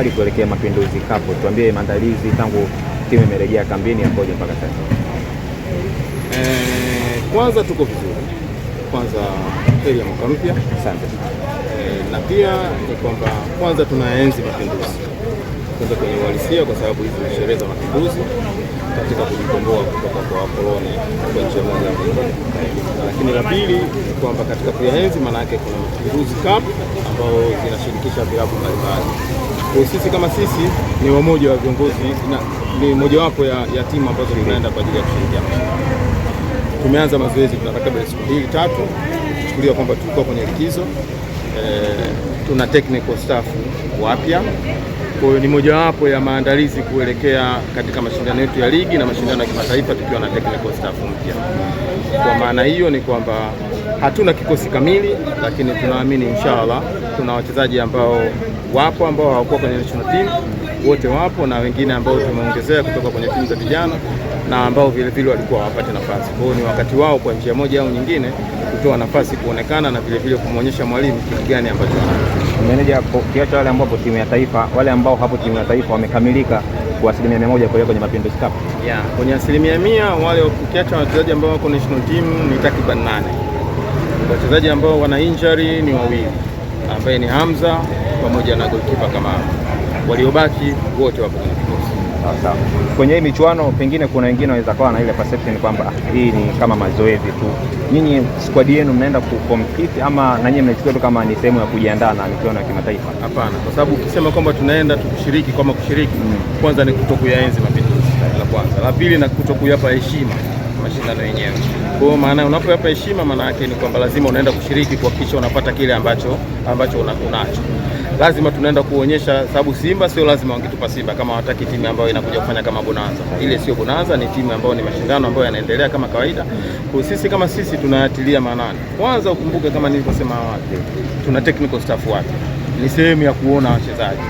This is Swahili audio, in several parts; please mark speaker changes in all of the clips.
Speaker 1: Hadi kuelekea Mapinduzi Cup, tuambie maandalizi tangu timu imerejea kambini yakoje mpaka sasa?
Speaker 2: Kwanza tuko vizuri. Kwanza heri ya mwaka mpya.
Speaker 1: Asante.
Speaker 2: Na pia ni kwamba kwanza tunaenzi Mapinduzi. Kwanza kwenye uhalisia kwa sababu hizi ni sherehe za Mapinduzi katika kujikomboa kutoka kwa wakoloni kwa nchi moja nyingine. Lakini la pili ni kwamba katika kuyaenzi maana yake kuna Mapinduzi Cup ambao zinashirikisha vilabu mbalimbali. Kwa sisi kama sisi ni wamoja wa viongozi na ni mojawapo ya timu ambazo tunaenda kwa ajili ya kushirikia mashindano. Tumeanza mazoezi tuna takriban siku 2-3, tuchukulia kwamba tulikuwa kwenye likizo. Tuna technical staff wapya. Kwa hiyo ni mojawapo ya maandalizi kuelekea katika mashindano yetu ya ligi na mashindano ya kimataifa tukiwa na technical staff mpya. Kwa maana hiyo ni kwamba hatuna kikosi kamili, lakini tunaamini inshallah tuna wachezaji ambao wapo ambao hawakuwa kwenye national team, wote wapo na wengine ambao tumeongezea kutoka kwenye timu za vijana na ambao vile vile walikuwa hawapati nafasi. Kwa hiyo ni wakati wao kwa njia moja au nyingine kutoa nafasi kuonekana na vile vile kumuonyesha mwalimu kitu gani ambacho
Speaker 1: meneja kiacha wale ambao timu ya taifa, wale ambao hapo timu ya taifa wamekamilika kwa 100% kwa kwenye Mapinduzi Cup.
Speaker 2: Kwenye 100% wale ukiacha wachezaji ambao wako national team ni takriban 8. Wachezaji ambao wana injury ni 2 ambaye ni Hamza pamoja na goalkeeper Kamara. Waliobaki wote wapo kwenye kikosi.
Speaker 1: Sawa. Kwenye hii michuano pengine kuna wengine waweza kuwa na ile perception kwamba hii ni kama mazoezi tu. Nyinyi squad yenu mnaenda kucompete ama na nyinyi mnachukua tu kama ni sehemu ya kujiandaa na michuano ya kimataifa?
Speaker 2: Hapana, kwa sababu ukisema kwamba tunaenda tukushiriki kama kushiriki, kwanza ni kutokuyaenzi Mapinduzi. La kwanza. La pili na kutokuyapa heshima mashindano yenyewe. Kwa hiyo maana unapoyapa heshima maana yake ni kwamba lazima unaenda kushiriki kuhakikisha unapata kile ambacho unacho. Lazima tunaenda kuonyesha, sababu Simba sio lazima wangetupa Simba kama hawataki timu ambayo inakuja kufanya kama bonanza. Ile sio bonanza, ni timu ambayo ni mashindano ambayo yanaendelea kama kawaida. Kwa sisi kama sisi tunayatilia maanani. Kwanza ukumbuke kama nilivyosema awali, tuna technical staff wake. Ni sehemu ya kuona wachezaji.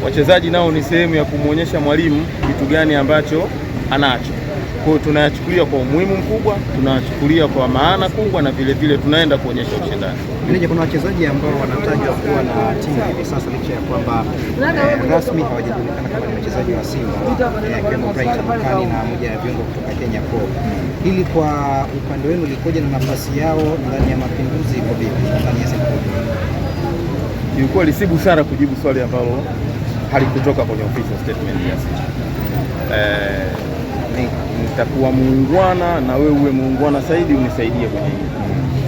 Speaker 2: Wachezaji nao ni sehemu ya kumuonyesha mwalimu kitu gani ambacho anacho. Kwa hiyo tunayachukulia kwa umuhimu mkubwa, tunayachukulia kwa maana kubwa na vile vile tunaenda kuonyesha ushindani.
Speaker 3: Meneja, kuna wachezaji ambao wanatajwa kuwa na timu hivi sasa licha ya kwamba rasmi hawajajulikana kama ni wachezaji wa Simba, kama Brighton Mkani na moja ya viungo kutoka Kenya Pro. Hili kwa upande wenu likoje na nafasi yao ndani ya Mapinduzi iko vipi ndani ya Simba?
Speaker 2: Ilikuwa si busara kujibu swali ambalo halikutoka kwenye official statement ya Simba. Nitakuwa muungwana na wewe uwe muungwana zaidi unisaidie kwenye hili.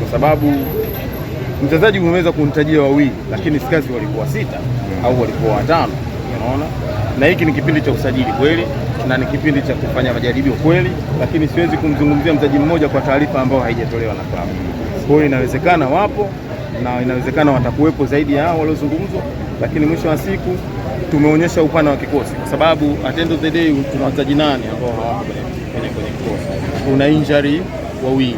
Speaker 2: Kwa sababu mchezaji umeweza kunitajia 2 lakini sikazi walikuwa 6 au walikuwa 5, unaona? Na hiki ni kipindi cha usajili kweli na ni kipindi cha kufanya majaribio kweli, lakini siwezi kumzungumzia mchezaji mmoja kwa taarifa ambayo haijatolewa na klabu. Kwa hiyo inawezekana wapo na inawezekana watakuwepo zaidi ya hao waliozungumzwa, lakini mwisho wa siku tumeonyesha upana wa kikosi kwa sababu at end of the day tuna wachezaji 8 ambao hawako kwenye kikosi. Kuna injury 2,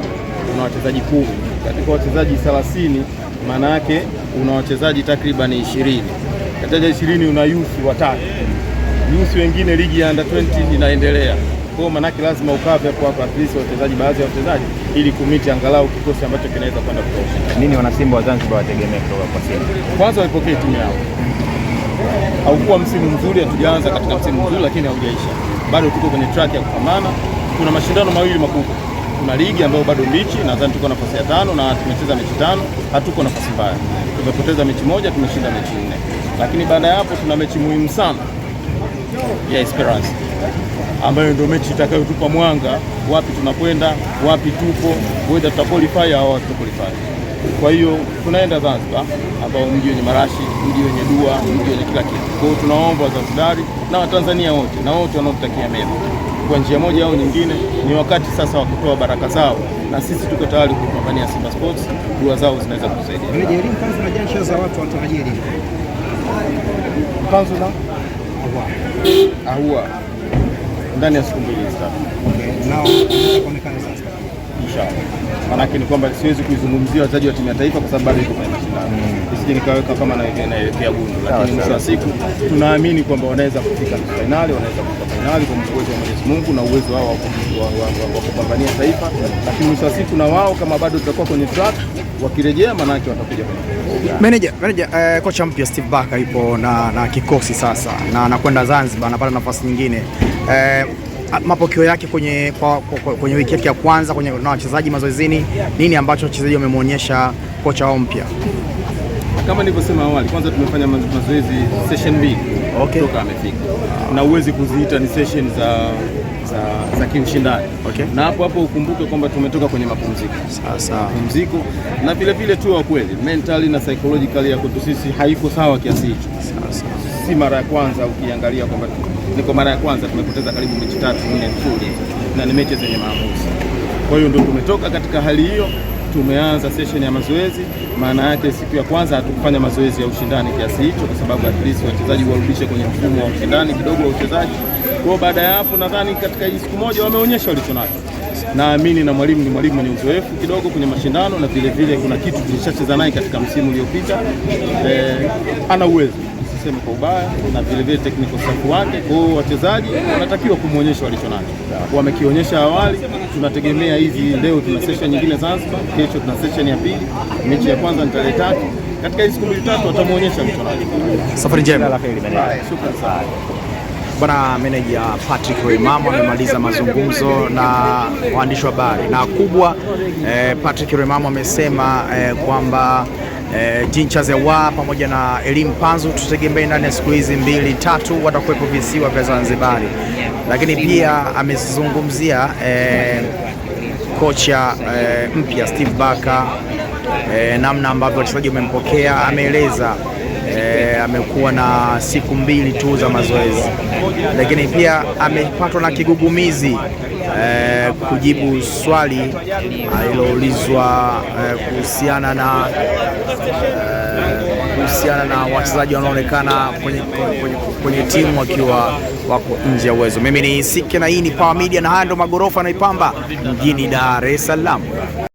Speaker 2: kuna wachezaji 10. Katika wachezaji 30 maana yake una wachezaji takriban 20. Katika 20 una youth 3. Youth wengine ligi ya under 20 inaendelea. Kwa hiyo maana yake lazima ukave hapo at least wachezaji, baadhi ya wachezaji ili kumiti angalau kikosi ambacho kinaweza kwenda kutosha.
Speaker 1: Nini wana Simba wa Zanzibar wategemea kutoka kwa Simba?
Speaker 2: Kwanza waipokee timu yao. Haukuwa msimu mzuri, hatujaanza katika msimu mzuri lakini haujaisha. Bado tuko kwenye track ya kupambana. Kuna mashindano mawili makubwa. Kuna ligi ambayo bado mbichi, nadhani tuko nafasi ya 5 na tumecheza mechi 5, hatuko nafasi mbaya. Tumepoteza mechi 1, tumeshinda mechi 4. Lakini baada ya hapo tuna mechi muhimu sana ya Esperance, ambayo ndio mechi itakayotupa mwanga wapi tunakwenda, wapi tupo, whether tutaqualify au hatuqualify. Kwa hiyo tunaenda Zanzibar ambao mji wenye marashi, mji wenye dua, mji wenye kila kitu. Kwa hiyo tunaomba Wazanzibari na Watanzania wote na wote wanaotutakia mema, kwa njia moja au nyingine, ni wakati sasa wa kutoa baraka zao na sisi tuko tayari kupambania Simba Sports. Dua zao zinaweza kusaidia.
Speaker 3: Meneja, elimu kwanza na jasho za watu wanatarajia elimu.
Speaker 2: Kwanza na ahua ndani ya siku 2 sasa.
Speaker 3: Okay. Nao kuonekana sasa.
Speaker 2: inshallah. Maanake ni kwamba siwezi kuizungumzia wachezaji wa timu ya taifa kwa sababu bado iko kwenye mashindano, isije nikaweka kama naelekea gundu, lakini mwisho wa siku tunaamini kwamba wanaweza kufika finali, wanaweza kufika finali kwa uwezo wa Mwenyezi Mungu na uwezo wao wa kupambania taifa, lakini mwisho wa siku na wao kama bado tutakuwa kwenye track, wakirejea maanake watakuja
Speaker 4: Manager, kocha mpya Steve Barker ipo na kikosi sasa na anakwenda Zanzibar, anapata nafasi nyingine. Mapokeo yake kwenye wiki yake ya kwanza na wachezaji mazoezini, nini ambacho wachezaji wamemuonyesha kocha wao mpya?
Speaker 2: Kama nilivyosema awali, kwanza tumefanya mazoezi session 2 kutoka amefika, na uwezi kuziita ni session za kiushindani. Na hapo ukumbuke kwamba tumetoka kwenye mapumziko. Mapumziko na vile vile tu wa kweli mentally na psychologically yako sisi haiko sawa kiasi hicho. Si mara ya kwanza ukiangalia kwamba niko mara ya kwanza tumepoteza karibu mechi 3-4 mfululizo na ni mechi zenye maamuzi. Kwa hiyo ndio tumetoka katika hali hiyo, tumeanza session ya mazoezi. Maana yake siku ya kwanza hatukufanya mazoezi ya ushindani kiasi hicho, kwa sababu at least wachezaji warudishe kwenye mfumo wa ushindani kidogo wa uchezaji. Kwa baada ya hapo nadhani katika hii siku moja wameonyesha walichonacho. Naamini na mwalimu ni mwalimu mwenye uzoefu kidogo kwenye mashindano, na vile vile kuna kitu tulishacheza naye katika msimu uliopita. Ana uwezo, siseme kwa ubaya, na vile vile technical staff wake. Kwa hiyo wachezaji wanatakiwa kumuonyesha walichonacho. Wamekionyesha awali, tunategemea hizi leo tuna session nyingine Zanzibar, kesho tuna session ya pili, mechi ya kwanza ni tarehe 3. Katika hizi siku 3 watamuonyesha walichonacho.
Speaker 4: Safari njema.
Speaker 2: Shukrani sana.
Speaker 4: Bwana meneja Patrick Rweyimamo amemaliza mazungumzo na waandishi wa habari, na kubwa Patrick Rweyimamo amesema kwamba Jean Charles Ahoua pamoja na Elie Mpanzu tutegemee ndani ya siku hizi 2-3 watakuwepo visiwa vya Zanzibar. Lakini pia amezungumzia kocha mpya Steve Barker, namna ambavyo wachezaji wamempokea. Ameeleza amekuwa na siku 2 tu za mazoezi, lakini pia amepatwa na kigugumizi kujibu swali aliloulizwa kuhusiana na wachezaji wanaonekana kwenye timu wakiwa wako nje ya uwezo. Mimi ni Sike na hii ni Power Media, na haya ndo magorofa yanaipamba mjini Dar es Salaam.